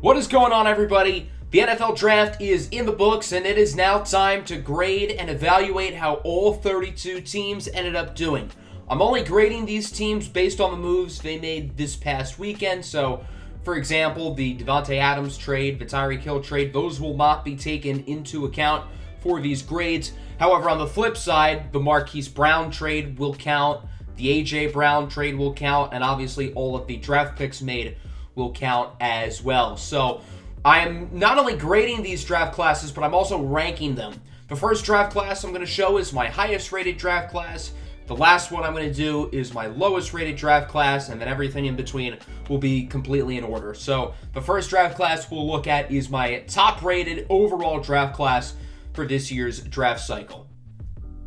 What is going on, everybody? The NFL Draft is in the books, and it is now time to grade and evaluate how all 32 teams ended up doing. I'm only grading these teams based on the moves they made this past weekend, so for example, the Devontae Adams trade, the Tyreek Hill trade, those will not be taken into account for these grades. However, on the flip side, the Marquise Brown trade will count, the A.J. Brown trade will count, and obviously all of the draft picks made will count as well. So I am not only grading these draft classes, but I'm also ranking them. The first draft class I'm going to show is my highest rated draft class. The last one I'm going to do is my lowest rated draft class, and then everything in between will be completely in order. So the first draft class we'll look at is my top rated overall draft class for this year's draft cycle.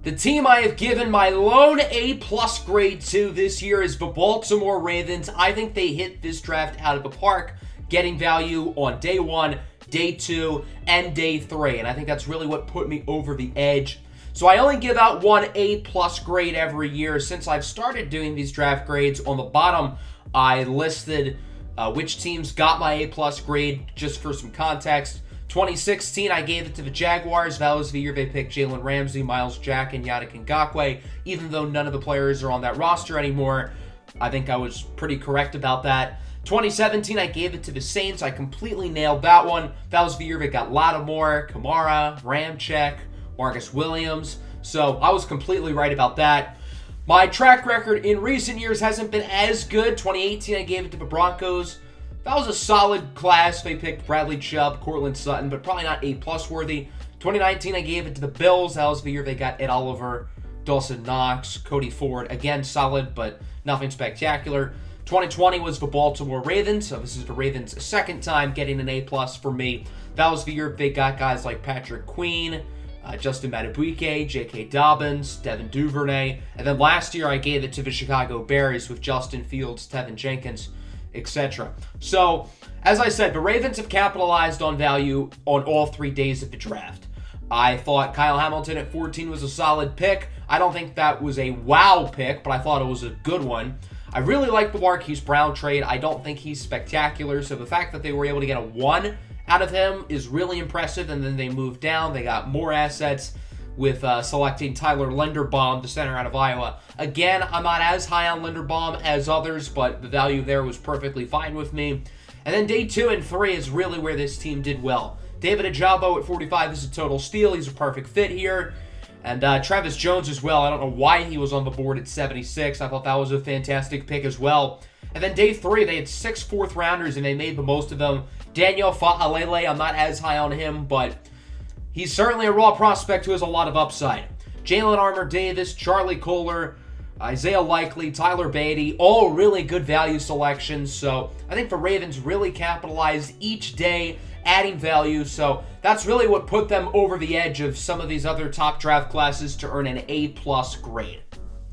The team I have given my lone A+ grade to this year is the Baltimore Ravens. I think they hit this draft out of the park, getting value on day 1, day 2, and day 3. And I think that's really what put me over the edge. So I only give out one A+ grade every year. Since I've started doing these draft grades, on the bottom I listed which teams got my A+ grade, just for some context. 2016, I gave it to the Jaguars. That was the year they picked Jalen Ramsey, Myles Jack, and Yannick Ngakoue. Even though none of the players are on that roster anymore, I think I was pretty correct about that. 2017, I gave it to the Saints. I completely nailed that one. That was the year they got Lattimore, Kamara, Ramczyk, Marcus Williams. So I was completely right about that. My track record in recent years hasn't been as good. 2018, I gave it to the Broncos. That was a solid class. They picked Bradley Chubb, Courtland Sutton, but probably not A+ worthy. 2019, I gave it to the Bills. That was the year they got Ed Oliver, Dawson Knox, Cody Ford. Again, solid, but nothing spectacular. 2020 was the Baltimore Ravens. So this is the Ravens' second time getting an A+ for me. That was the year they got guys like Patrick Queen, Justin Madubuike, J.K. Dobbins, Devin Duvernay. And then last year, I gave it to the Chicago Bears with Justin Fields, Tevin Jenkins, etc. So, as I said, the Ravens have capitalized on value on all 3 days of the draft. I thought Kyle Hamilton at 14 was a solid pick. I don't think that was a wow pick, but I thought it was a good one. I really like the Marquise Brown trade. I don't think he's spectacular, so the fact that they were able to get a 1 out of him is really impressive, and then they moved down. They got more assets with selecting Tyler Linderbaum, the center out of Iowa. Again, I'm not as high on Linderbaum as others, but the value there was perfectly fine with me. And then day 2 and 3 is really where this team did well. David Ojabo at 45 is a total steal. He's a perfect fit here. And Travis Jones as well. I don't know why he was on the board at 76. I thought that was a fantastic pick as well. And then day 3, they had 6 fourth-rounders, and they made the most of them. Daniel Fa'alele, I'm not as high on him, but he's certainly a raw prospect who has a lot of upside. Jalen Armour-Davis, Charlie Kohler, Isaiah Likely, Tyler Beatty, all really good value selections. So I think the Ravens really capitalized each day, adding value. So that's really what put them over the edge of some of these other top draft classes to earn an A+ grade.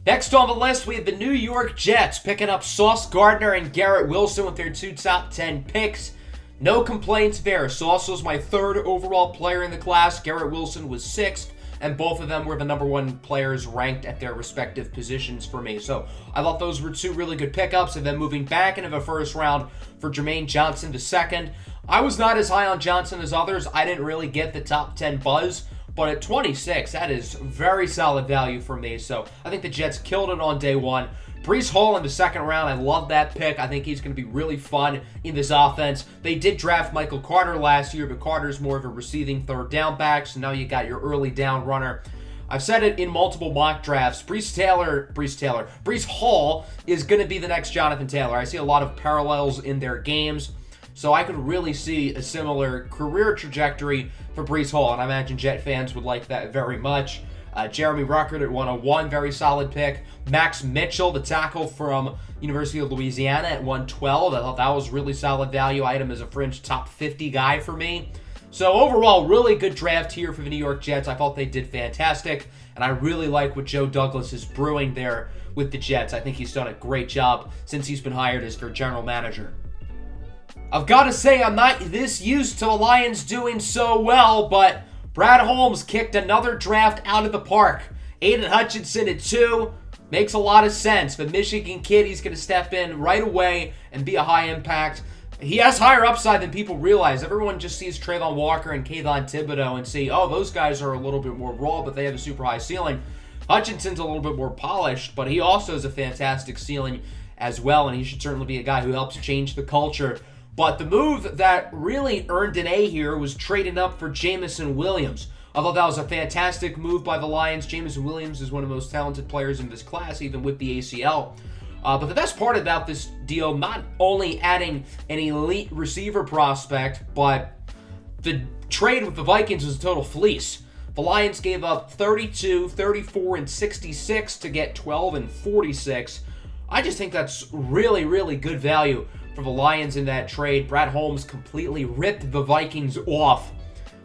Next on the list, we have the New York Jets picking up Sauce Gardner and Garrett Wilson with their 2 top 10 picks. No complaints there. Sauce was my 3rd overall player in the class. Garrett Wilson was 6th, and both of them were the number 1 players ranked at their respective positions for me. So I thought those were 2 really good pickups, and then moving back into the first round for Jermaine Johnson II. I was not as high on Johnson as others. I didn't really get the top 10 buzz, but at 26, that is very solid value for me. So I think the Jets killed it on day 1. Breece Hall in the 2nd round, I love that pick. I think he's going to be really fun in this offense. They did draft Michael Carter last year, but Carter's more of a receiving 3rd down back, so now you got your early down runner. I've said it in multiple mock drafts. Breece Hall is going to be the next Jonathan Taylor. I see a lot of parallels in their games, so I could really see a similar career trajectory for Breece Hall, and I imagine Jet fans would like that very much. Jeremy Ruckert at 101, very solid pick. Max Mitchell, the tackle from University of Louisiana at 112. I thought that was really solid value. I had him as a fringe top 50 guy for me. So overall, really good draft here for the New York Jets. I thought they did fantastic, and I really like what Joe Douglas is brewing there with the Jets. I think he's done a great job since he's been hired as their general manager. I've got to say, I'm not this used to the Lions doing so well, but Brad Holmes kicked another draft out of the park. Aiden Hutchinson at 2. Makes a lot of sense. The Michigan kid, he's going to step in right away and be a high impact. he has higher upside than people realize. Everyone just sees Trayvon Walker and Kayvon Thibodeau and see, oh, those guys are a little bit more raw, but they have a super high ceiling. Hutchinson's a little bit more polished, but he also has a fantastic ceiling as well, and he should certainly be a guy who helps change the culture. But the move that really earned an A here was trading up for Jameson Williams. I thought that was a fantastic move by the Lions. Jameson Williams is one of the most talented players in this class, even with the ACL. But the best part about this deal, not only adding an elite receiver prospect, but the trade with the Vikings was a total fleece. The Lions gave up 32, 34, and 66 to get 12 and 46. I just think that's really, really good value for the Lions in that trade. Brad Holmes completely ripped the Vikings off.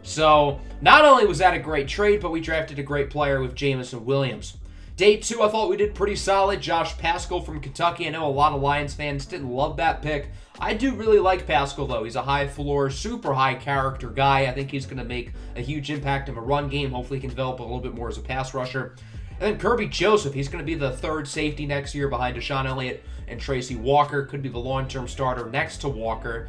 So not only was that a great trade, but we drafted a great player with Jameson Williams. Day 2, I thought we did pretty solid. Josh Paschal from Kentucky. I know a lot of Lions fans didn't love that pick. I do really like Paschal, though. He's a high floor, super high character guy. I think he's going to make a huge impact in a run game. Hopefully he can develop a little bit more as a pass rusher. And then Kirby Joseph. He's going to be the third safety next year behind Deshaun Elliott and Tracy Walker. Could be the long-term starter next to Walker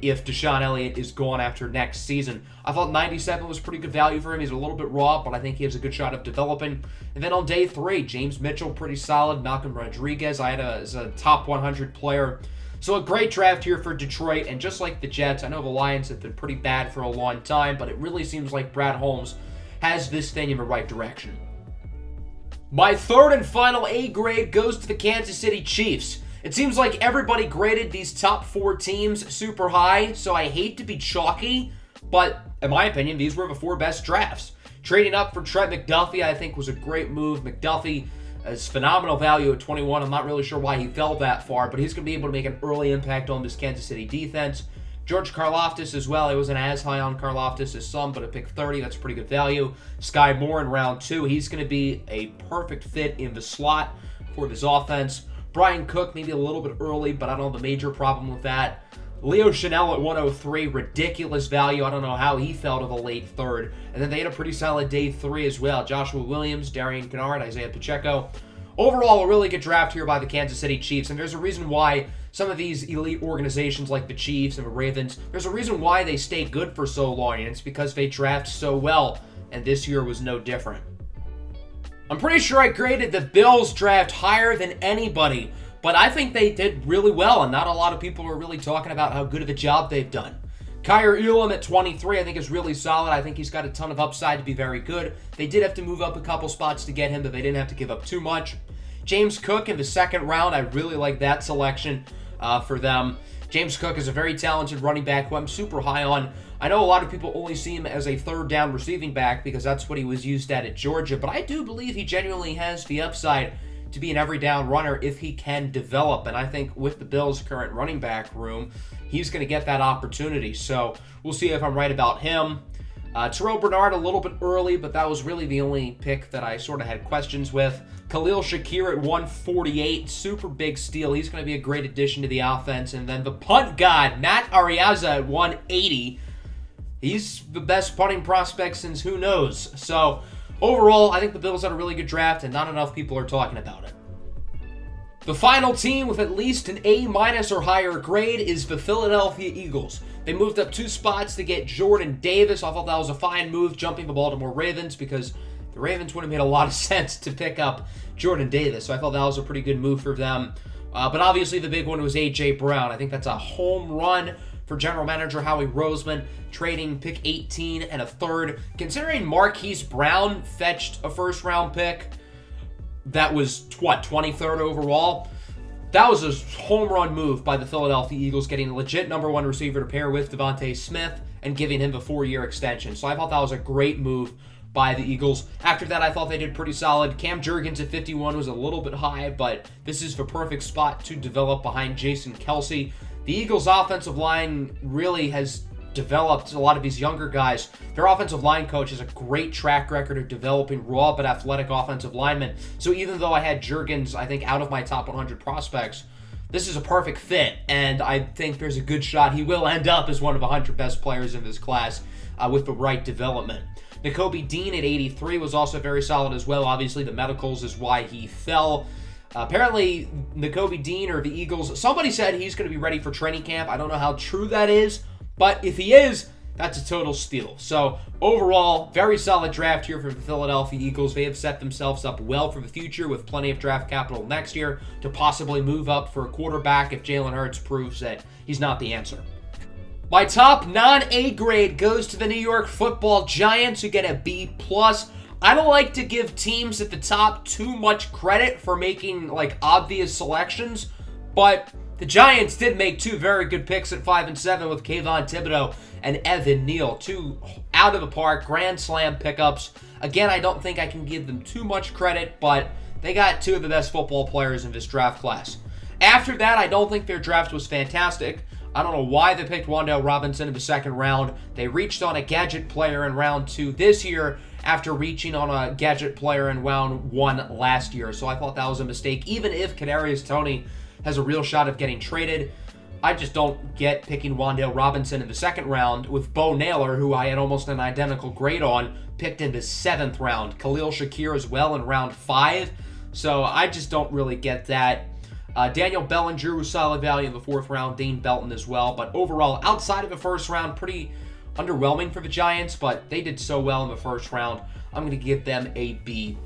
if Deshaun Elliott is gone after next season. I thought 97 was pretty good value for him. He's a little bit raw, but I think he has a good shot of developing. And then on day 3, James Mitchell, pretty solid. Malcolm Rodriguez, I had as a top 100 player. So a great draft here for Detroit, and just like the Jets, I know the Lions have been pretty bad for a long time, but it really seems like Brad Holmes has this thing in the right direction. My third and final A grade goes to the Kansas City Chiefs. It seems like everybody graded these top 4 teams super high, so I hate to be chalky, but in my opinion, these were the 4 best drafts. Trading up for Trent McDuffie, I think, was a great move. McDuffie is phenomenal value at 21. I'm not really sure why he fell that far, but he's going to be able to make an early impact on this Kansas City defense. George Karlaftis as well. I wasn't as high on Karlaftis as some, but at pick 30, that's pretty good value. Sky Moore in round 2. He's going to be a perfect fit in the slot for this offense. Brian Cook, maybe a little bit early, but I don't have a major problem with that. Leo Chanel at 103, ridiculous value. I don't know how he fell to the late 3rd. And then they had a pretty solid day 3 as well. Joshua Williams, Darian Kennard, Isaiah Pacheco. Overall, a really good draft here by the Kansas City Chiefs. And there's a reason why some of these elite organizations like the Chiefs and the Ravens, there's a reason why they stay good for so long, and it's because they draft so well. And this year was no different. I'm pretty sure I graded the Bills draft higher than anybody, but I think they did really well, and not a lot of people are really talking about how good of a job they've done. Kyer Elam at 23 I think is really solid. I think he's got a ton of upside to be very good. They did have to move up a couple spots to get him, but they didn't have to give up too much. James Cook in the 2nd round, I really like that selection for them. James Cook is a very talented running back who I'm super high on. I know a lot of people only see him as a 3rd down receiving back because that's what he was used at Georgia, but I do believe he genuinely has the upside to be an every down runner if he can develop, and I think with the Bills' current running back room, he's going to get that opportunity, so we'll see if I'm right about him. Terrell Bernard a little bit early, but that was really the only pick that I sort of had questions with. Khalil Shakir at 148, super big steal. He's going to be a great addition to the offense. And then the punt god, Matt Ariaza at 180. He's the best punting prospect since who knows. So overall, I think the Bills had a really good draft, and not enough people are talking about it. The final team with at least an A- or higher grade is the Philadelphia Eagles. They moved up 2 spots to get Jordan Davis. I thought that was a fine move, jumping the Baltimore Ravens, because the Ravens would have made a lot of sense to pick up Jordan Davis. So I thought that was a pretty good move for them. But obviously the big one was A.J. Brown. I think that's a home run for general manager Howie Roseman, trading pick 18 and a 3rd. Considering Marquise Brown fetched a 1st-round pick that was, 23rd overall? That was a home run move by the Philadelphia Eagles, getting a legit number 1 receiver to pair with Devontae Smith and giving him the 4-year extension. So I thought that was a great move by the Eagles. After that, I thought they did pretty solid. Cam Jurgens at 51 was a little bit high, but this is the perfect spot to develop behind Jason Kelce. The Eagles' offensive line really has developed a lot of these younger guys. Their offensive line coach has a great track record of developing raw but athletic offensive linemen. So even though I had Jurgens, I think, out of my top 100 prospects, this is a perfect fit, and I think there's a good shot he will end up as one of the 100 best players in this class with the right development. Nakobe Dean at 83 was also very solid as well. Obviously, the medicals is why he fell. Apparently, Nakobe Dean or the Eagles, somebody said he's going to be ready for training camp. I don't know how true that is, but if he is, that's a total steal. So, overall, very solid draft here for the Philadelphia Eagles. They have set themselves up well for the future with plenty of draft capital next year to possibly move up for a quarterback if Jalen Hurts proves that he's not the answer. My top non-A grade goes to the New York Football Giants, who get a B+. I don't like to give teams at the top too much credit for making, obvious selections, but the Giants did make two very good picks at 5 and 7 with Kayvon Thibodeau and Evan Neal. Two out-of-the-park, grand slam pickups. Again, I don't think I can give them too much credit, but they got two of the best football players in this draft class. After that, I don't think their draft was fantastic. I don't know why they picked Wan'Dale Robinson in the second round. They reached on a gadget player in round 2 this year after reaching on a gadget player in round 1 last year. So I thought that was a mistake. Even if Kadarius Toney has a real shot of getting traded, I just don't get picking Wan'Dale Robinson in the second round with Bo Naylor, who I had almost an identical grade on, picked in the 7th round. Khalil Shakir as well in round 5. So I just don't really get that. Daniel Bellinger was solid value in the 4th round. Dane Belton as well. But overall, outside of the first round, pretty underwhelming for the Giants. But they did so well in the first round. I'm going to give them a B+.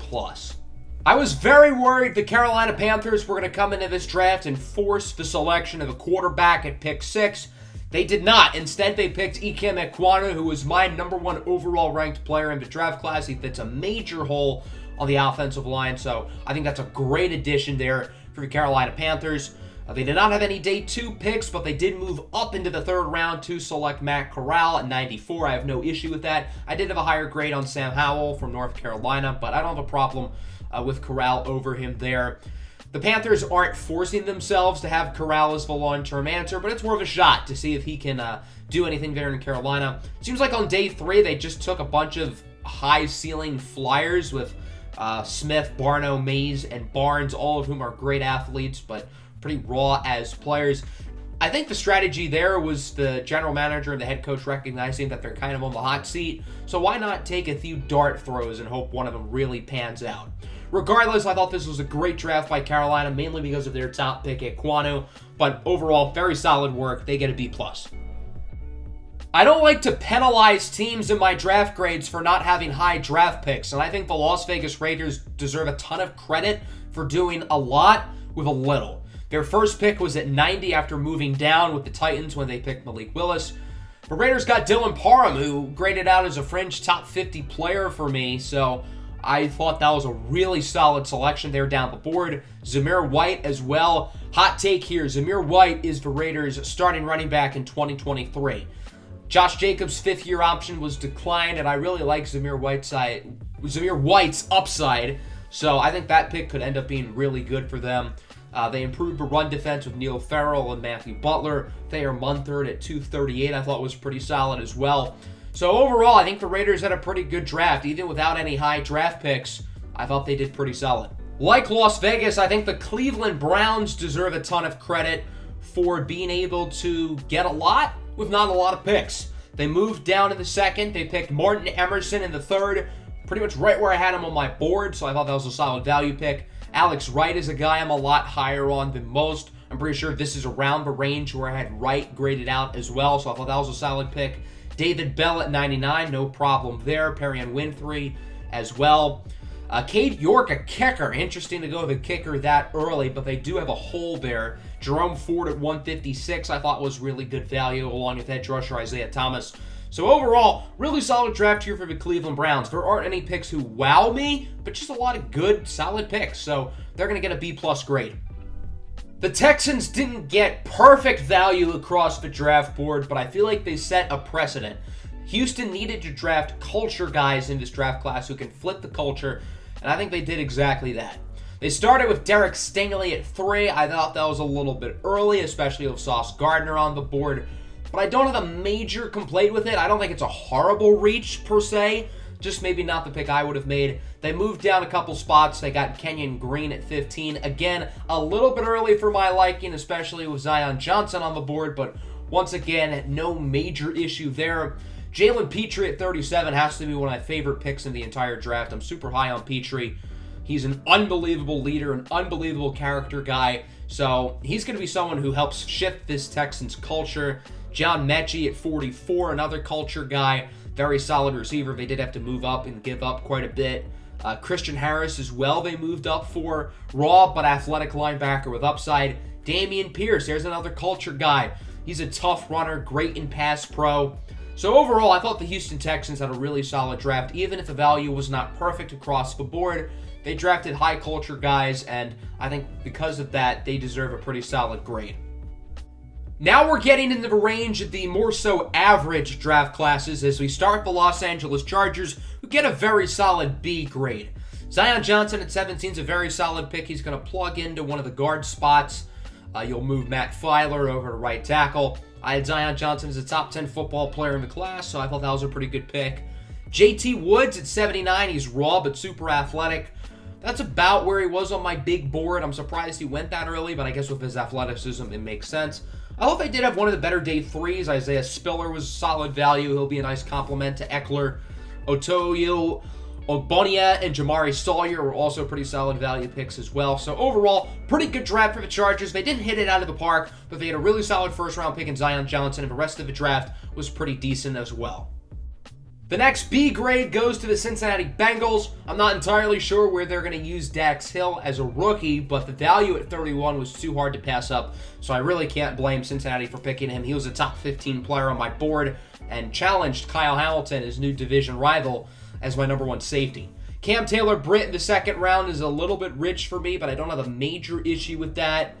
I was very worried the Carolina Panthers were going to come into this draft and force the selection of a quarterback at pick 6. They did not. Instead, they picked Ikem Ekwonu, who was my number 1 overall ranked player in the draft class. He fits a major hole on the offensive line. So I think that's a great addition there for the Carolina Panthers. They did not have any day 2 picks, but they did move up into the 3rd round to select Matt Corral at 94. I have no issue with that. I did have a higher grade on Sam Howell from North Carolina, but I don't have a problem with Corral over him there. The Panthers aren't forcing themselves to have Corral as the long-term answer, but it's more of a shot to see if he can do anything there in Carolina. Seems like on day 3, they just took a bunch of high-ceiling flyers with Smith, Barno, Mays, and Barnes, all of whom are great athletes, but pretty raw as players. I think the strategy there was the general manager and the head coach recognizing that they're kind of on the hot seat, so why not take a few dart throws and hope one of them really pans out? Regardless, I thought this was a great draft by Carolina, mainly because of their top pick, Ekwonu, but overall, very solid work. They get a B+. I don't like to penalize teams in my draft grades for not having high draft picks, and I think the Las Vegas Raiders deserve a ton of credit for doing a lot with a little. Their first pick was at 90 after moving down with the Titans when they picked Malik Willis. The Raiders got Dylan Parham, who graded out as a fringe top 50 player for me, so I thought that was a really solid selection there down the board. Zamir White as well. Hot take here, Zamir White is the Raiders' starting running back in 2023. Josh Jacobs' 5th-year option was declined, and I really like Zamir White's upside, so I think that pick could end up being really good for them. They improved the run defense with Neil Farrell and Matthew Butler. Thayer Munthard at 238 I thought was pretty solid as well. So overall, I think the Raiders had a pretty good draft. Even without any high draft picks, I thought they did pretty solid. Like Las Vegas, I think the Cleveland Browns deserve a ton of credit for being able to get a lot with not a lot of picks. They moved down in the 2nd. They picked Martin Emerson in the 3rd, pretty much right where I had him on my board, so I thought that was a solid value pick. Alex Wright is a guy I'm a lot higher on than most. I'm pretty sure this is around the range where I had Wright graded out as well, so I thought that was a solid pick. David Bell at 99, no problem there. Perrion Winfrey as well. Cade York, a kicker. Interesting to go with a kicker that early, but they do have a hole there. Jerome Ford at 156 I thought was really good value, along with edge rusher Isaiah Thomas. So overall, really solid draft here for the Cleveland Browns. There aren't any picks who wow me, but just a lot of good, solid picks. So they're going to get a B+ grade. The Texans didn't get perfect value across the draft board, but I feel like they set a precedent. Houston needed to draft culture guys in this draft class who can flip the culture, and I think they did exactly that. They started with Derek Stingley at 3. I thought that was a little bit early, especially with Sauce Gardner on the board. But I don't have a major complaint with it. I don't think it's a horrible reach, per se. Just maybe not the pick I would have made. They moved down a couple spots. They got Kenyon Green at 15. Again, a little bit early for my liking, especially with Zion Johnson on the board. But once again, no major issue there. Jalen Petrie at 37 has to be one of my favorite picks in the entire draft. I'm super high on Petrie. He's an unbelievable leader, an unbelievable character guy. So he's going to be someone who helps shift this Texans culture. John Mechie at 44, another culture guy. Very solid receiver. They did have to move up and give up quite a bit. Christian Harris as well, they moved up for. Raw but athletic linebacker with upside. Dameon Pierce, there's another culture guy. He's a tough runner, great in pass pro. So overall, I thought the Houston Texans had a really solid draft. Even if the value was not perfect across the board, they drafted high culture guys, and I think because of that, they deserve a pretty solid grade. Now we're getting into the range of the more so average draft classes as we start the Los Angeles Chargers, who get a very solid B grade. Zion Johnson at 17 is a very solid pick. He's going to plug into one of the guard spots. You'll move Matt Filer over to right tackle. I had Zion Johnson as a top 10 football player in the class, so I thought that was a pretty good pick. JT Woods at 79. He's raw but super athletic. That's about where he was on my big board. I'm surprised he went that early, but I guess with his athleticism, it makes sense. I thought they did have one of the better day threes. Isaiah Spiller was solid value. He'll be a nice compliment to Eckler. Otoyo Ogbonia and Jamari Sawyer were also pretty solid value picks as well. So overall, pretty good draft for the Chargers. They didn't hit it out of the park, but they had a really solid first-round pick in Zion Johnson, and the rest of the draft was pretty decent as well. The next B grade goes to the Cincinnati Bengals. I'm not entirely sure where they're going to use Dax Hill as a rookie, but the value at 31 was too hard to pass up, so I really can't blame Cincinnati for picking him. He was a top 15 player on my board and challenged Kyle Hamilton, his new division rival, as my number one safety. Cam Taylor-Britt in the second round is a little bit rich for me, but I don't have a major issue with that.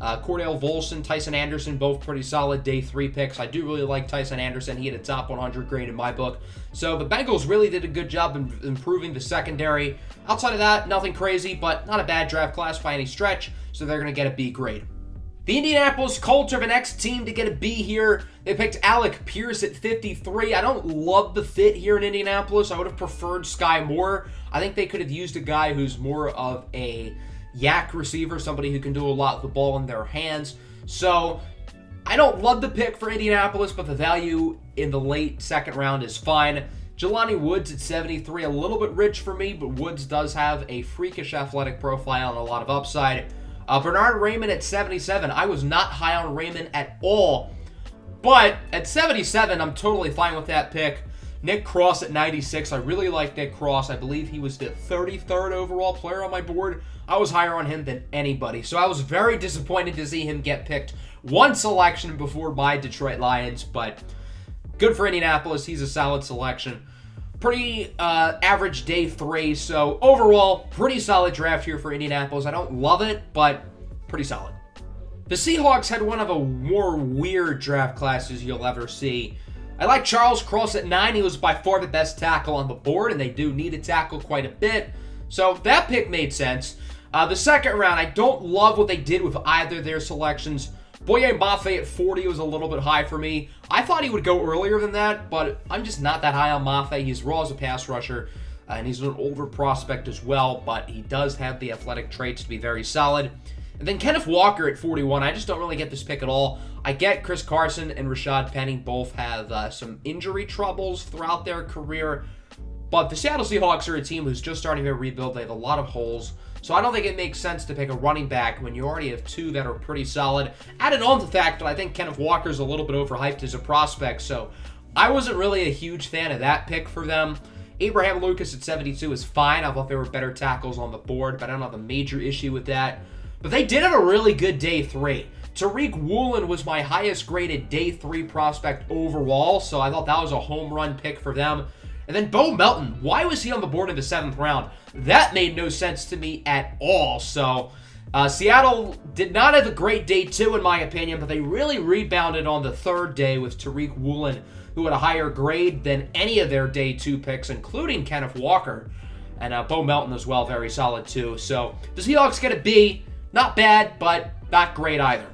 Cordell Volson, Tyson Anderson, both pretty solid day 3 picks. I do really like Tyson Anderson. He had a top 100 grade in my book. So the Bengals really did a good job in improving the secondary. Outside of that, nothing crazy, but not a bad draft class by any stretch, so they're going to get a B grade. The Indianapolis Colts are the next team to get a B here. They picked Alec Pierce at 53. I don't love the fit here in Indianapolis. I would have preferred Sky Moore. I think they could have used a guy who's more of a yak receiver, somebody who can do a lot with the ball in their hands. So I don't love the pick for Indianapolis, but the value in the late second round is fine. Jelani Woods at 73, a little bit rich for me, but Woods does have a freakish athletic profile and a lot of upside. Bernard Raymond at 77. I was not high on Raymond at all, but at 77, I'm totally fine with that pick. Nick Cross at 96. I really like Nick Cross. I believe he was the 33rd overall player on my board. I was higher on him than anybody, so I was very disappointed to see him get picked one selection before my Detroit Lions, but good for Indianapolis. He's a solid selection. Pretty average day 3, so overall, pretty solid draft here for Indianapolis. I don't love it, but pretty solid. The Seahawks had one of the more weird draft classes you'll ever see. I like Charles Cross at 9. He was by far the best tackle on the board, and they do need a tackle quite a bit, so that pick made sense. The second round, I don't love what they did with either of their selections. Boye Mafe at 40 was a little bit high for me. I thought he would go earlier than that, but I'm just not that high on Mafe. He's raw as a pass rusher, and he's an older prospect as well, but he does have the athletic traits to be very solid. And then Kenneth Walker at 41. I just don't really get this pick at all. I get Chris Carson and Rashad Penny both have some injury troubles throughout their career, but the Seattle Seahawks are a team who's just starting to rebuild. They have a lot of holes. So I don't think it makes sense to pick a running back when you already have 2 that are pretty solid. Added on to the fact that I think Kenneth Walker's a little bit overhyped as a prospect, so I wasn't really a huge fan of that pick for them. Abraham Lucas at 72 is fine. I thought there were better tackles on the board, but I don't have a major issue with that. But they did have a really good day 3. Tariq Woolen was my highest graded day 3 prospect overall, so I thought that was a home run pick for them. And then Bo Melton, why was he on the board in the 7th round? That made no sense to me at all. So Seattle did not have a great day 2 in my opinion, but they really rebounded on the 3rd day with Tariq Woolen, who had a higher grade than any of their day 2 picks, including Kenneth Walker. And Bo Melton as well, very solid too. So the Seahawks get a B. Not bad, but not great either.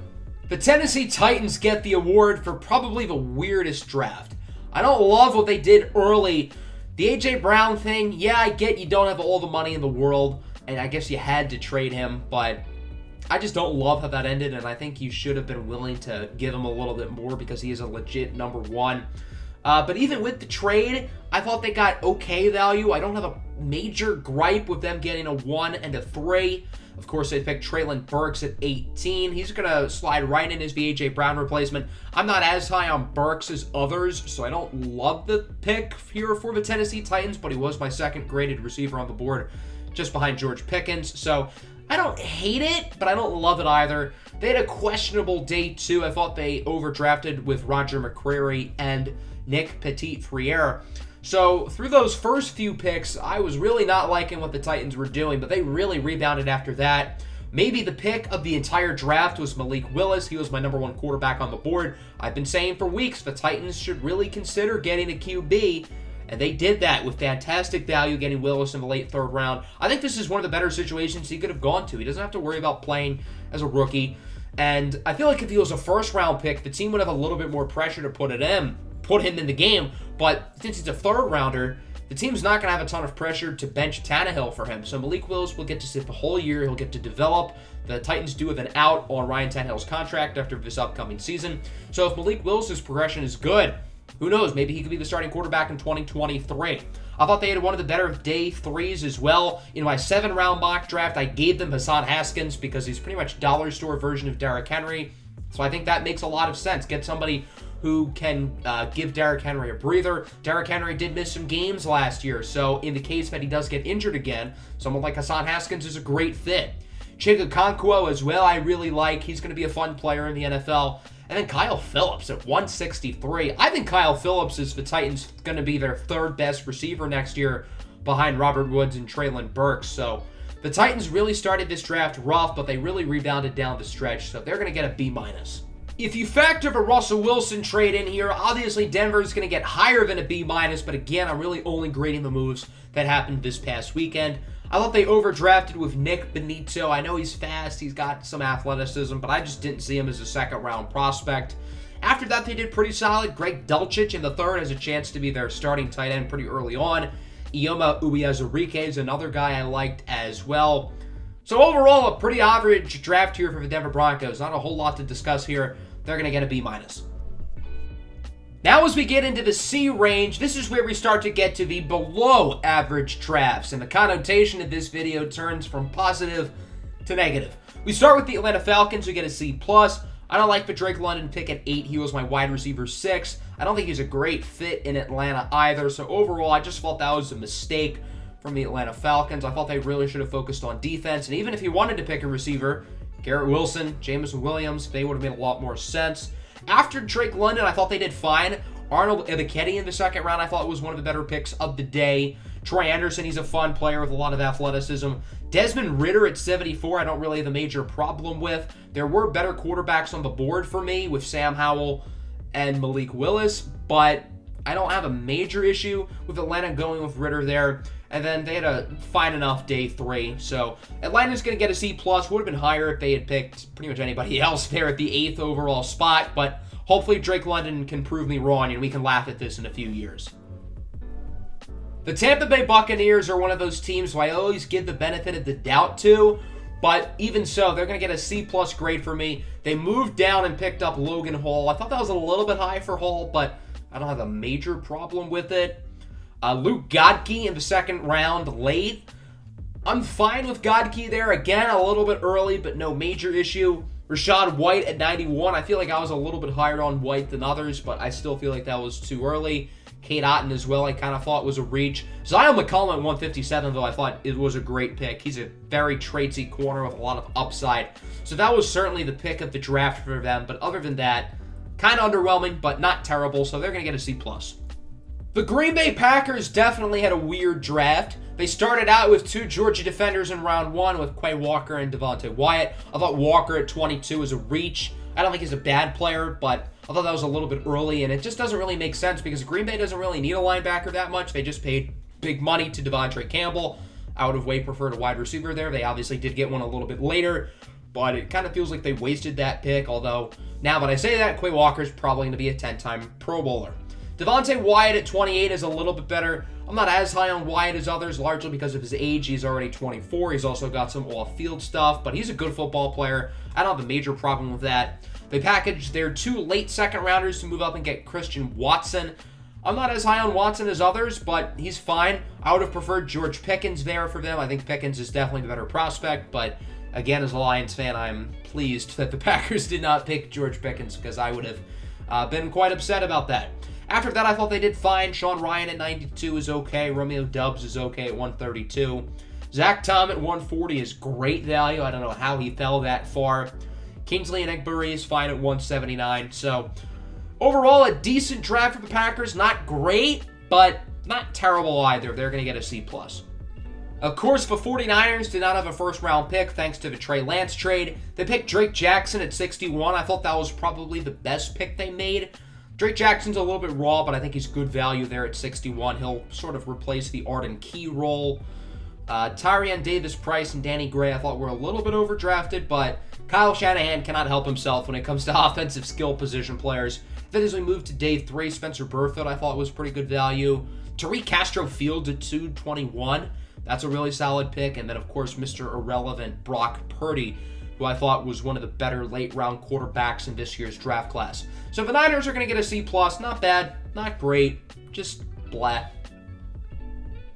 The Tennessee Titans get the award for probably the weirdest draft. I don't love what they did early. The A.J. Brown thing, yeah, I get you don't have all the money in the world, and I guess you had to trade him, but I just don't love how that ended, and I think you should have been willing to give him a little bit more because he is a legit number 1. But even with the trade, I thought they got okay value. I don't have a major gripe with them getting a 1 and a 3. Of course, they picked Treylon Burks at 18. He's going to slide right in as the A.J. Brown replacement. I'm not as high on Burks as others, so I don't love the pick here for the Tennessee Titans, but he was my second graded receiver on the board, just behind George Pickens. So I don't hate it, but I don't love it either. They had a questionable day 2. I thought they overdrafted with Roger McCreary and Nick Petit-Frere. So through those first few picks, I was really not liking what the Titans were doing, but they really rebounded after that. Maybe the pick of the entire draft was Malik Willis. He was my number 1 quarterback on the board. I've been saying for weeks the Titans should really consider getting a QB, and they did that with fantastic value, getting Willis in the late 3rd round. I think this is one of the better situations he could have gone to. He doesn't have to worry about playing as a rookie, and I feel like if he was a 1st-round pick, the team would have a little bit more pressure to put him in the game, but since he's a 3rd rounder, the team's not going to have a ton of pressure to bench Tannehill for him. So Malik Willis will get to sit the whole year. He'll get to develop. The Titans do have an out on Ryan Tannehill's contract after this upcoming season. So if Malik Willis' progression is good, who knows? Maybe he could be the starting quarterback in 2023. I thought they had one of the better day 3s as well. In my 7-round mock draft, I gave them Hassan Haskins because he's pretty much dollar store version of Derrick Henry. So I think that makes a lot of sense. Get somebody who can give Derrick Henry a breather. Derrick Henry did miss some games last year, so in the case that he does get injured again, someone like Hassan Haskins is a great fit. Chig Okonkwo as well, I really like. He's going to be a fun player in the NFL. And then Kyle Phillips at 163. I think Kyle Phillips is the Titans going to be their 3rd best receiver next year behind Robert Woods and Treylon Burks. So the Titans really started this draft rough, but they really rebounded down the stretch, so they're going to get a B-. If you factor the Russell Wilson trade in here, obviously Denver's going to get higher than a B-, but again, I'm really only grading the moves that happened this past weekend. I thought they overdrafted with Nick Benito. I know he's fast, he's got some athleticism, but I just didn't see him as a 2nd-round prospect. After that, they did pretty solid. Greg Dulcich in the 3rd has a chance to be their starting tight end pretty early on. Ioma Ubiazurike is another guy I liked as well. So overall, a pretty average draft here for the Denver Broncos. Not a whole lot to discuss here. They're going to get a B-. Now as we get into the C range, this is where we start to get to the below average drafts, and the connotation of this video turns from positive to negative. We start with the Atlanta Falcons, who get a C+. I don't like the Drake London pick at 8. He was my wide receiver 6. I don't think he's a great fit in Atlanta either, so overall, I just felt that was a mistake from the Atlanta Falcons. I thought they really should have focused on defense, and even if he wanted to pick a receiver, Garrett Wilson, Jameson Williams, they would have made a lot more sense. After Drake London, I thought they did fine. Arnold Ebiketie in the 2nd round, I thought was one of the better picks of the day. Troy Anderson, he's a fun player with a lot of athleticism. Desmond Ridder at 74, I don't really have a major problem with. There were better quarterbacks on the board for me with Sam Howell and Malik Willis, but I don't have a major issue with Atlanta going with Ridder there. And then they had a fine enough day 3. So Atlanta's going to get a C+. Would have been higher if they had picked pretty much anybody else there at the 8th overall spot. But hopefully Drake London can prove me wrong and we can laugh at this in a few years. The Tampa Bay Buccaneers are one of those teams who I always give the benefit of the doubt to. But even so, they're going to get a C+ grade for me. They moved down and picked up Logan Hall. I thought that was a little bit high for Hall, but I don't have a major problem with it. Luke Godke in the 2nd round late. I'm fine with Godke there. Again, a little bit early, but no major issue. Rashad White at 91. I feel like I was a little bit higher on White than others, but I still feel like that was too early. Kate Otten as well, I kind of thought was a reach. Zion McCollum at 157, though, I thought it was a great pick. He's a very tradesy corner with a lot of upside. So that was certainly the pick of the draft for them, but other than that, kind of underwhelming, but not terrible, so they're going to get a C+. The Green Bay Packers definitely had a weird draft. They started out with 2 Georgia defenders in round 1 with Quay Walker and Devontae Wyatt. I thought Walker at 22 was a reach. I don't think he's a bad player, but I thought that was a little bit early, and it just doesn't really make sense because Green Bay doesn't really need a linebacker that much. They just paid big money to Devontae Campbell. I would have way preferred a wide receiver there. They obviously did get one a little bit later, but it kind of feels like they wasted that pick, although now that I say that, Quay Walker's probably going to be a 10-time Pro Bowler. Devontae Wyatt at 28 is a little bit better. I'm not as high on Wyatt as others, largely because of his age. He's already 24. He's also got some off-field stuff, but he's a good football player. I don't have a major problem with that. They packaged their 2 late 2nd rounders to move up and get Christian Watson. I'm not as high on Watson as others, but he's fine. I would have preferred George Pickens there for them. I think Pickens is definitely the better prospect, but again, as a Lions fan, I'm pleased that the Packers did not pick George Pickens because I would have been quite upset about that. After that, I thought they did fine. Sean Ryan at 92 is okay. Romeo Doubs is okay at 132. Zach Tom at 140 is great value. I don't know how he fell that far. Kingsley and Egbury is fine at 179. So overall, a decent draft for the Packers. Not great, but not terrible either. They're going to get a C+. Of course, the 49ers did not have a first-round pick thanks to the Trey Lance trade. They picked Drake Jackson at 61. I thought that was probably the best pick they made. Drake Jackson's a little bit raw, but I think he's good value there at 61. He'll sort of replace the Arden Key role. Tyrion Davis-Price and Danny Gray I thought were a little bit overdrafted, but Kyle Shanahan cannot help himself when it comes to offensive skill position players. Then as we move to day 3, Spencer Burfield I thought was pretty good value. Tariq Castro-Fields at 221. That's a really solid pick. And then, of course, Mr. Irrelevant Brock Purdy, who I thought was one of the better late-round quarterbacks in this year's draft class. So the Niners are going to get a C+. Not bad, not great, just blah.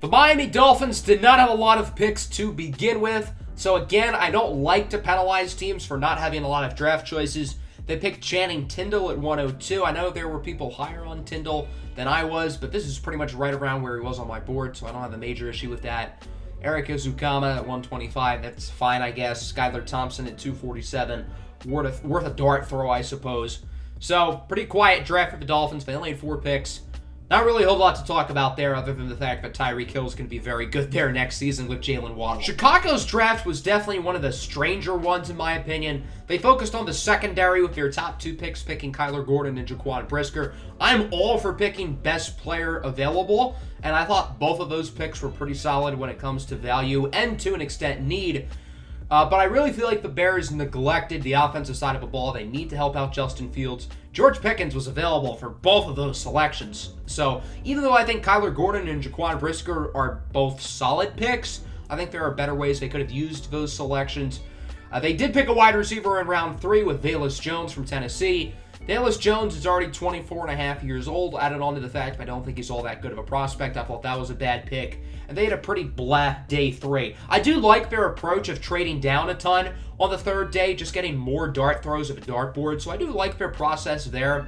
The Miami Dolphins did not have a lot of picks to begin with. So again, I don't like to penalize teams for not having a lot of draft choices. They picked Channing Tindall at 102. I know there were people higher on Tindall than I was, but this is pretty much right around where he was on my board, so I don't have a major issue with that. Eric Ezukama at 125. That's fine, I guess. Skylar Thompson at 247. Worth a dart throw, I suppose. So, pretty quiet draft for the Dolphins. They only had 4 picks. Not really a whole lot to talk about there other than the fact that Tyreek Hill is going to be very good there next season with Jalen Waddle. Chicago's draft was definitely one of the stranger ones in my opinion. They focused on the secondary with their top 2 picks, picking Kyler Gordon and Jaquan Brisker. I'm all for picking best player available, and I thought both of those picks were pretty solid when it comes to value and to an extent need. But I really feel like the Bears neglected the offensive side of the ball. They need to help out Justin Fields. George Pickens was available for both of those selections. So even though I think Kyler Gordon and Jaquan Brisker are both solid picks, I think there are better ways they could have used those selections. They did pick a wide receiver in round 3 with Velus Jones from Tennessee. Velus Jones is already 24 and a half years old. Added on to the fact I don't think he's all that good of a prospect. I thought that was a bad pick. And they had a pretty blah day 3. I do like their approach of trading down a ton on the 3rd day, just getting more dart throws of a dartboard. So I do like their process there.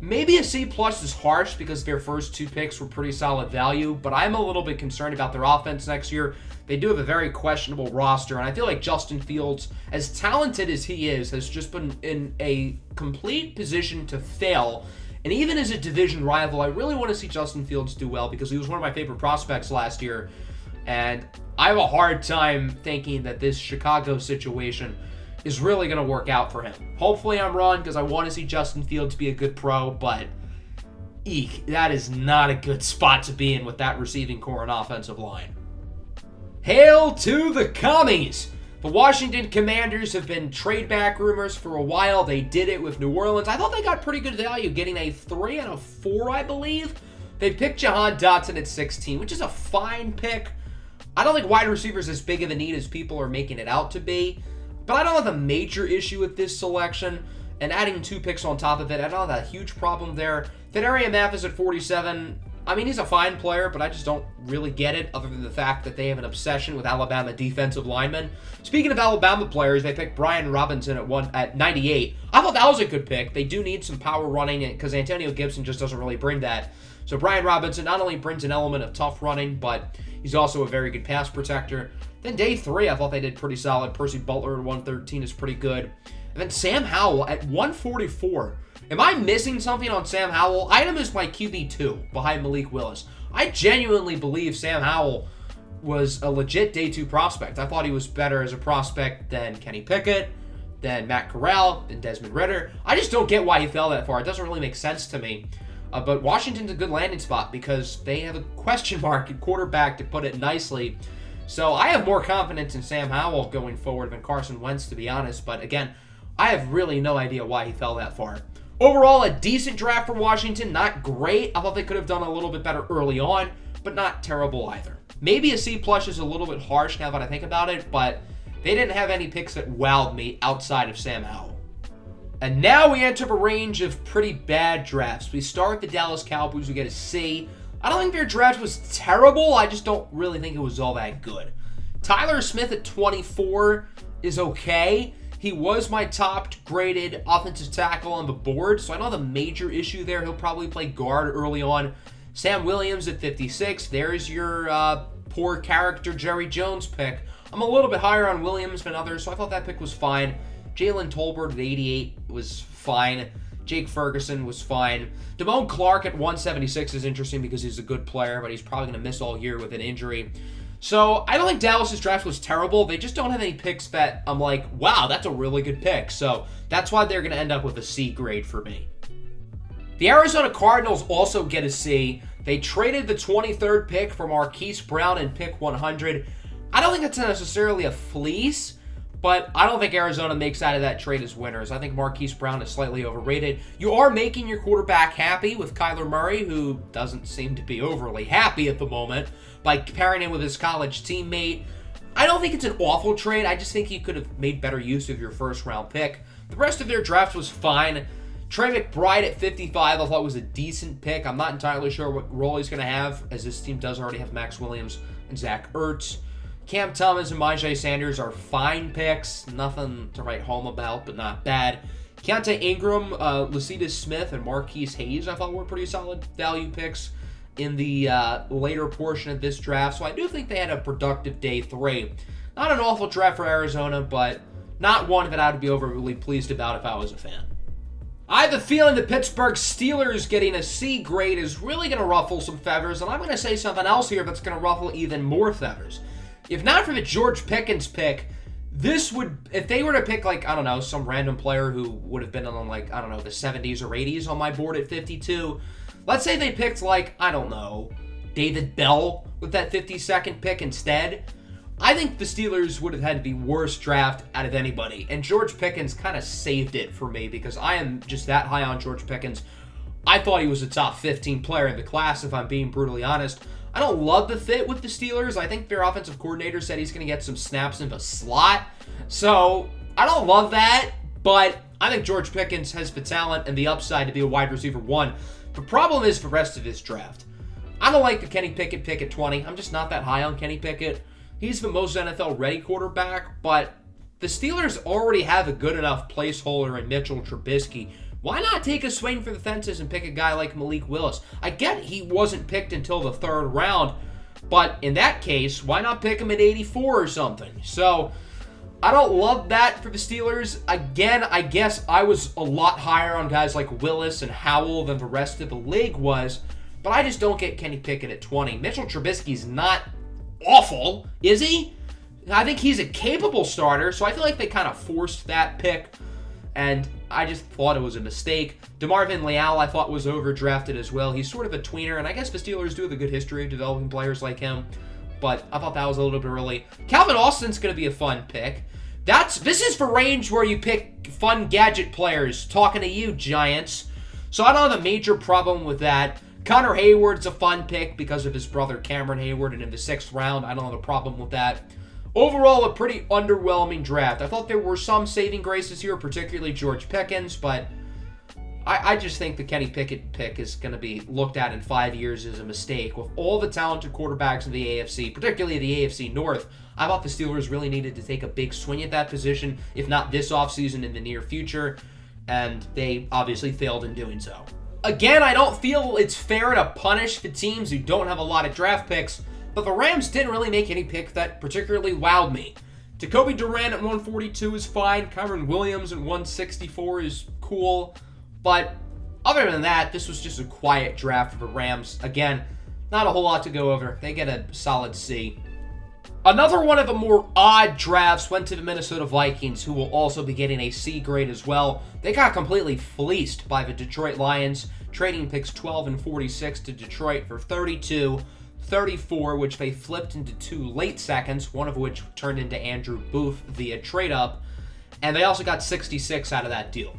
Maybe a C+ is harsh because their first 2 picks were pretty solid value, but I'm a little bit concerned about their offense next year. They do have a very questionable roster, and I feel like Justin Fields, as talented as he is, has just been in a complete position to fail. And even as a division rival, I really want to see Justin Fields do well because he was one of my favorite prospects last year. And I have a hard time thinking that this Chicago situation is really going to work out for him. Hopefully I'm wrong because I want to see Justin Fields be a good pro, but eek, that is not a good spot to be in with that receiving core and offensive line. Hail to the commies! The Washington Commanders have been trade back rumors for a while. They did it with New Orleans. I thought they got pretty good value, getting a 3 and a 4, I believe. They picked Jahan Dotson at 16, which is a fine pick. I don't think wide receiver is as big of a need as people are making it out to be. But I don't have a major issue with this selection. And adding 2 picks on top of it, I don't have a huge problem there. Fedarian Mathis at 47. I mean, he's a fine player, but I just don't really get it other than the fact that they have an obsession with Alabama defensive linemen. Speaking of Alabama players, they picked Brian Robinson at 98. I thought that was a good pick. They do need some power running because Antonio Gibson just doesn't really bring that. So Brian Robinson not only brings an element of tough running, but he's also a very good pass protector. Then day 3, I thought they did pretty solid. Percy Butler at 113 is pretty good. And then Sam Howell at 144. Am I missing something on Sam Howell? I had him as my QB2 behind Malik Willis. I genuinely believe Sam Howell was a legit day 2 prospect. I thought he was better as a prospect than Kenny Pickett, than Matt Corral, than Desmond Ridder. I just don't get why he fell that far. It doesn't really make sense to me. But Washington's a good landing spot because they have a question mark at quarterback, to put it nicely. So I have more confidence in Sam Howell going forward than Carson Wentz, to be honest. But again, I have really no idea why he fell that far. Overall, a decent draft for Washington. Not great. I thought they could have done a little bit better early on, but not terrible either. Maybe a C+ is a little bit harsh now that I think about it, but they didn't have any picks that wowed me outside of Sam Howell. And now we enter a range of pretty bad drafts. We start the Dallas Cowboys, we get a C. I don't think their draft was terrible, I just don't really think it was all that good. Tyler Smith at 24 is okay. He was my top graded offensive tackle on the board, so I don't have a major issue there. He'll probably play guard early on. Sam Williams at 56. There's your poor character Jerry Jones pick. I'm a little bit higher on Williams than others, so I thought that pick was fine. Jalen Tolbert at 88 was fine. Jake Ferguson was fine. Damone Clark at 176 is interesting because he's a good player, but he's probably going to miss all year with an injury. So I don't think Dallas's draft was terrible. They just don't have any picks that I'm like, wow, that's a really good pick. So that's why they're going to end up with a C grade for me. The Arizona Cardinals also get a C. They traded the 23rd pick for Marquise Brown in pick 100. I don't think it's necessarily a fleece, but I don't think Arizona makes out of that trade as winners. I think Marquise Brown is slightly overrated. You are making your quarterback happy with Kyler Murray, who doesn't seem to be overly happy at the moment, by pairing him with his college teammate. I don't think it's an awful trade. I just think you could have made better use of your first-round pick. The rest of their draft was fine. Trey McBride at 55 I thought was a decent pick. I'm not entirely sure what role he's going to have, as this team does already have Max Williams and Zach Ertz. Cam Thomas and Myjai Sanders are fine picks. Nothing to write home about, but not bad. Keontae Ingram, Lecitus Smith, and Marquise Hayes I thought were pretty solid value picks in the later portion of this draft. So I do think they had a productive day 3. Not an awful draft for Arizona, but not one that I would be overly pleased about if I was a fan. I have a feeling the Pittsburgh Steelers getting a C grade is really going to ruffle some feathers, and I'm going to say something else here that's going to ruffle even more feathers. If not for the George Pickens pick, this would, if they were to pick, like, I don't know, some random player who would have been on, like, I don't know, the 70s or 80s on my board at 52. Let's say they picked, like, I don't know, David Bell with that 52nd pick instead. I think the Steelers would have had the worst draft out of anybody, and George Pickens kind of saved it for me because I am just that high on George Pickens. I thought he was a top 15 player in the class, if I'm being brutally honest. I don't love the fit with the Steelers. I think their offensive coordinator said he's going to get some snaps in the slot. So, I don't love that, but I think George Pickens has the talent and the upside to be a wide receiver 1. The problem is the rest of his draft. I don't like the Kenny Pickett pick at 20. I'm just not that high on Kenny Pickett. He's the most NFL-ready quarterback, but the Steelers already have a good enough placeholder in Mitchell Trubisky. Why not take a swing for the fences and pick a guy like Malik Willis? I get he wasn't picked until the 3rd round, but in that case, why not pick him at 84 or something? So, I don't love that for the Steelers. Again, I guess I was a lot higher on guys like Willis and Howell than the rest of the league was, but I just don't get Kenny Pickett at 20. Mitchell Trubisky's not awful, is he? I think he's a capable starter, so I feel like they kind of forced that pick, and I just thought it was a mistake. DeMarvin Leal I thought was overdrafted as well. He's sort of a tweener, and I guess the Steelers do have a good history of developing players like him, but I thought that was a little bit early. Calvin Austin's going to be a fun pick. This is the range where you pick fun gadget players. Talking to you, Giants. So I don't have a major problem with that. Connor Hayward's a fun pick because of his brother Cameron Hayward, and in the 6th round, I don't have a problem with that. Overall, a pretty underwhelming draft. I thought there were some saving graces here, particularly George Pickens, but I just think the Kenny Pickett pick is going to be looked at in 5 years as a mistake. With all the talented quarterbacks in the AFC, particularly the AFC North, I thought the Steelers really needed to take a big swing at that position, if not this offseason, in the near future, and they obviously failed in doing so. Again, I don't feel it's fair to punish the teams who don't have a lot of draft picks, but the Rams didn't really make any pick that particularly wowed me. Jacoby Durant at 142 is fine. Kyren Williams at 164 is cool. But other than that, this was just a quiet draft for the Rams. Again, not a whole lot to go over. They get a solid C. Another one of the more odd drafts went to the Minnesota Vikings, who will also be getting a C grade as well. They got completely fleeced by the Detroit Lions, trading picks 12 and 46 to Detroit for 32, 34, which they flipped into 2 late seconds, one of which turned into Andrew Booth via trade-up, and they also got 66 out of that deal.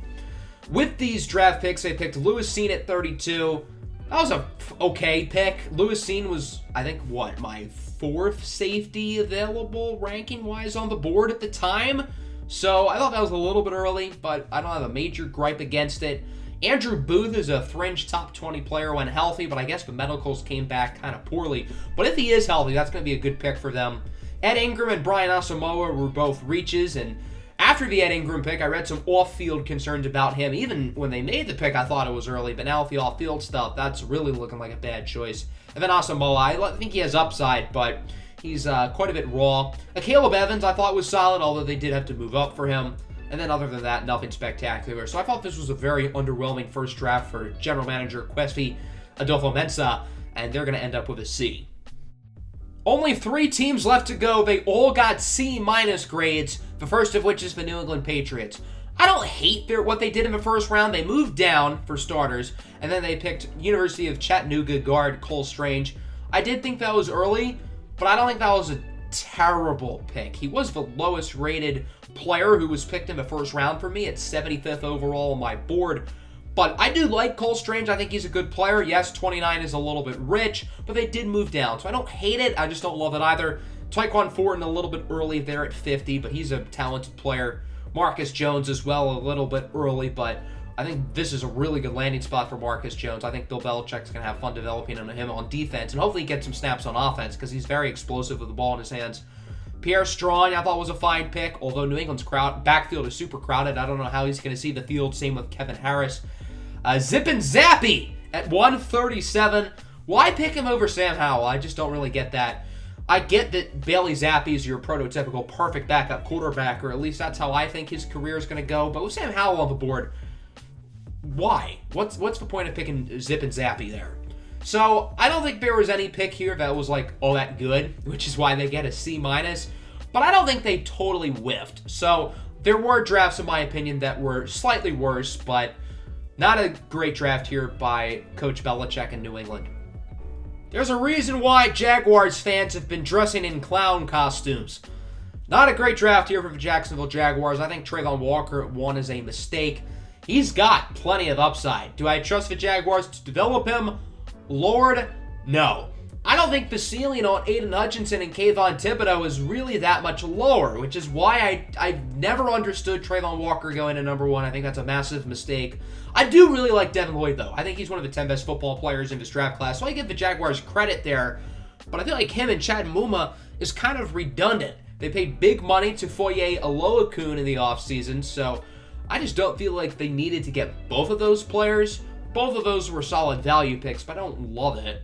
With these draft picks, they picked Lewis Cine at 32. That was a okay pick. Lewis Cine was, I think, my 4th safety available ranking-wise on the board at the time. So I thought that was a little bit early, but I don't have a major gripe against it. Andrew Booth is a fringe top 20 player when healthy, but I guess the medicals came back kind of poorly. But if he is healthy, that's going to be a good pick for them. Ed Ingram and Brian Asamoah were both reaches, and after the Ed Ingram pick, I read some off-field concerns about him. Even when they made the pick, I thought it was early, but now with the off-field stuff, that's really looking like a bad choice. And then Asamoah, I think he has upside, but he's quite a bit raw. Caleb Evans, I thought was solid, although they did have to move up for him. And then other than that, nothing spectacular. So I thought this was a very underwhelming first draft for general manager Kwesi Adolfo-Mensah, and they're going to end up with a C. Only 3 teams left to go. They all got C- grades, the first of which is the New England Patriots. I don't hate what they did in the first round. They moved down, for starters, and then they picked University of Chattanooga guard Cole Strange. I did think that was early, but I don't think that was a terrible pick. He was the lowest rated player who was picked in the first round for me at 75th overall on my board. But I do like Cole Strange. I think he's a good player. Yes, 29 is a little bit rich, but they did move down. So I don't hate it. I just don't love it either. Tyquan Thornton a little bit early there at 50, but he's a talented player. Marcus Jones as well a little bit early, but I think this is a really good landing spot for Marcus Jones. I think Bill Belichick's going to have fun developing him on defense, and hopefully get some snaps on offense because he's very explosive with the ball in his hands. Pierre Strong, I thought was a fine pick, although New England's backfield is super crowded. I don't know how he's going to see the field. Same with Kevin Harris. Zip and Zappy at 137. Why pick him over Sam Howell? I just don't really get that. I get that Bailey Zappi is your prototypical perfect backup quarterback, or at least that's how I think his career is going to go. But with Sam Howell on the board, why? What's the point of picking Zip and Zappy there? So I don't think there was any pick here that was like all that good, which is why they get a C-. But I don't think they totally whiffed. So there were drafts, in my opinion, that were slightly worse, but not a great draft here by Coach Belichick in New England. There's a reason why Jaguars fans have been dressing in clown costumes. Not a great draft here for the Jacksonville Jaguars. I think Trayvon Walker at 1 is a mistake. He's got plenty of upside. Do I trust the Jaguars to develop him? Lord, no. I don't think the ceiling on Aiden Hutchinson and Kayvon Thibodeau is really that much lower, which is why I've never understood Trayvon Walker going to number 1. I think that's a massive mistake. I do really like Devin Lloyd, though. I think he's one of the 10 best football players in this draft class, so I give the Jaguars credit there. But I feel like him and Chad Muma is kind of redundant. They paid big money to Foye Oluokun in the offseason, so I just don't feel like they needed to get both of those players. Both of those were solid value picks, but I don't love it.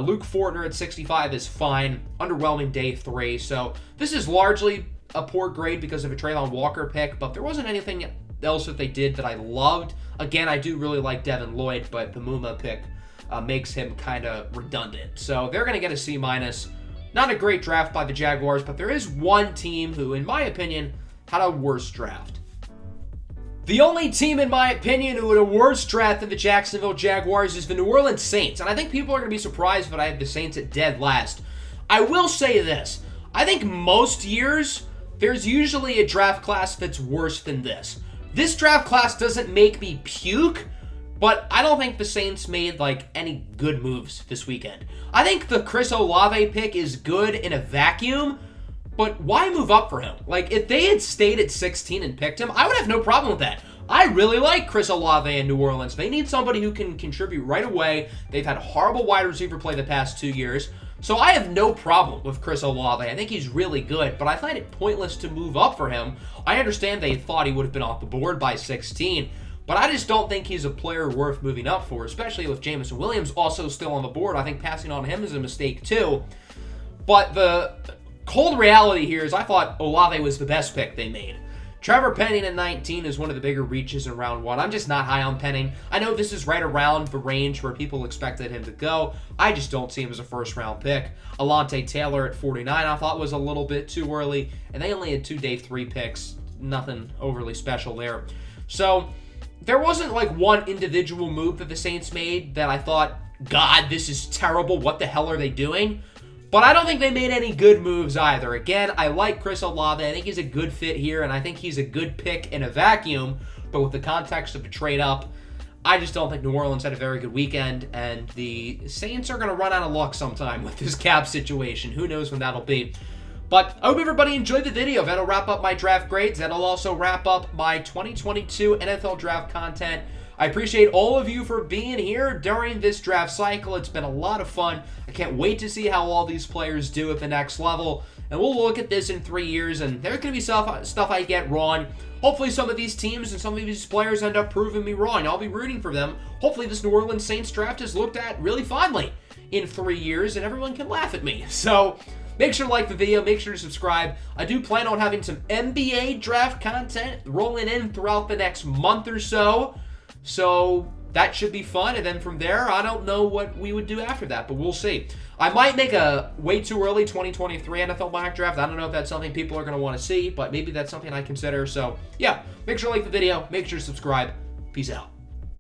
Luke Fortner at 65 is fine. Underwhelming day 3. So this is largely a poor grade because of a Trayvon Walker pick, but there wasn't anything else that they did that I loved. Again, I do really like Devin Lloyd, but the Muma pick makes him kind of redundant. So they're going to get a C-. Not a great draft by the Jaguars, but there is one team who, in my opinion, had a worse draft. The only team, in my opinion, who had a worse draft than the Jacksonville Jaguars is the New Orleans Saints. And I think people are going to be surprised that I have the Saints at dead last. I will say this. I think most years, there's usually a draft class that's worse than this. This draft class doesn't make me puke, but I don't think the Saints made, any good moves this weekend. I think the Chris Olave pick is good in a vacuum, but why move up for him? If they had stayed at 16 and picked him, I would have no problem with that. I really like Chris Olave in New Orleans. They need somebody who can contribute right away. They've had horrible wide receiver play the past 2 years. So I have no problem with Chris Olave. I think he's really good, but I find it pointless to move up for him. I understand they thought he would have been off the board by 16, but I just don't think he's a player worth moving up for, especially with Jameson Williams also still on the board. I think passing on him is a mistake too. But the cold reality here is I thought Olave was the best pick they made. Trevor Penning at 19 is one of the bigger reaches in round 1. I'm just not high on Penning. I know this is right around the range where people expected him to go. I just don't see him as a first-round pick. Alontae Taylor at 49 I thought was a little bit too early, and they only had 2 day 3 picks. Nothing overly special there. So there wasn't one individual move that the Saints made that I thought, God, this is terrible. What the hell are they doing? But I don't think they made any good moves either. Again, I like Chris Olave. I think he's a good fit here, and I think he's a good pick in a vacuum. But with the context of the trade up, I just don't think New Orleans had a very good weekend, and the Saints are going to run out of luck sometime with this cap situation. Who knows when that'll be. But I hope everybody enjoyed the video. That'll wrap up my draft grades. That'll also wrap up my 2022 NFL draft content. I appreciate all of you for being here during this draft cycle. It's been a lot of fun. I can't wait to see how all these players do at the next level. And we'll look at this in 3 years, and there's going to be stuff I get wrong. Hopefully some of these teams and some of these players end up proving me wrong. I'll be rooting for them. Hopefully this New Orleans Saints draft is looked at really fondly in 3 years, and everyone can laugh at me. So make sure to like the video. Make sure to subscribe. I do plan on having some NBA draft content rolling in throughout the next month or so. So that should be fun. And then from there, I don't know what we would do after that, but we'll see. I might make a way too early 2023 NFL mock draft. I don't know if that's something people are going to want to see, but maybe that's something I consider. So yeah, make sure to like the video. Make sure to subscribe. Peace out.